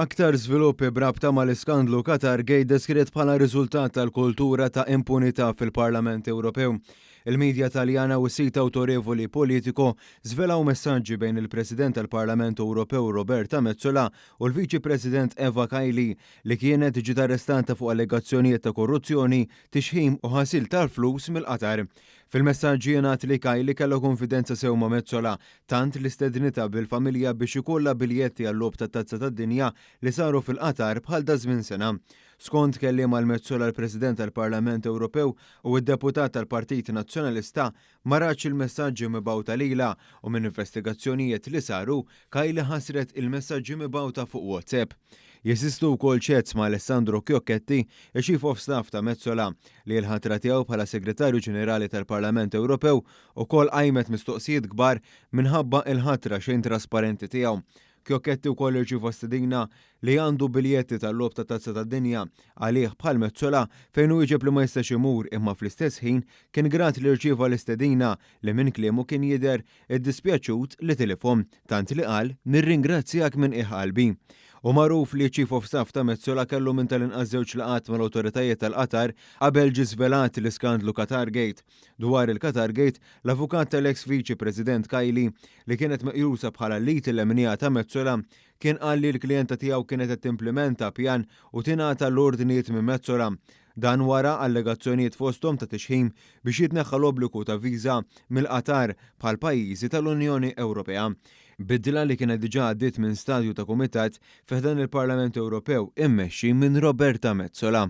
Aktar żviluppi brabta mal-iskandlu Qatargate deskritt bħala riżultat tal-kultura ta' impunità fil-Parlament Ewropew. Il-medja Taljana u sit awtorevoli politiko żvelaw messaġġi bejn il-President tal-Parlament Ewropew Roberta Metsola u l-Viċi President Eva Kaili li kienet ġiet arrestata fuq allegazzjonijiet ta' korruzzjoni, tixħim u ħasil tal-flus mill-Qatar. Fil-messaġġi jingħad li Kaili kellha konfidenza sew ma' Metsola tant li stednita bil-familja biex ikollha biljetti għall-logħob tat-Tazza tad-Dinja li saru fil-Qatar bħal da żmien sena. Skont kelliem mal-Metsola l-President tal-Parlament Ewropew u d-deputat tal-Partit Nazzjonalista ma rax il-messaġġi mibgħuta lilha u minn investigazzjonijiet li saru Kaili ħasret il-messaġġi mibgħuta fuq WhatsApp. Jesistu wkoll ċets ma' Alessandro Chiocchetti, il-Chief of Staff ta' Metsola, li l-ħatra tiegħu bħala Segretarju Ġenerali tal-Parlament Ewropew ukoll qajmet mistoqsijiet kbar minħabba il-ħatra xejn trasparenti tiegħu. Chiocchetti wkoll irċieva stedina li għandu biljetti tal-logħob tat-Tazza tad-Dinja għalih bħal Metsola fejn hu jġeb li ma jistax imur imma fl-istess ħin kien grat li rċieva l-istedina li minn kliemu kien jidher iddispjaċut li tilifhom tant li qal nirringrazzjak minn qalbi. U magħruf li Chief of Staff ta' Metsola kellu minn tal-inqas żewġ laqat mal-awtoritajiet tal-Qatar qabel ġie żvelat l-iskandlu Qatargate. Dwar il-Qatargate, l-avukat tal-ex Viċi President Kaili li kienet meqjusa bħala lit il-lemnija ta' Metsola kien qal li l-klijenta tiegħu kienet qed timplementa pjan u tingħata l-ordnijiet minn Metsola. Dan wara allegazzjonijiet fosthom ta' tixħim biex jitneħħa l-obbligu ta' viża mill-Qatar bħal pajjiżi tal-Unjoni Ewropea. Bidla li kienet diġà għaddiet minn stadju ta' kumitat fiħdan il-Parlament Ewropew immexxi minn Roberta Metsola.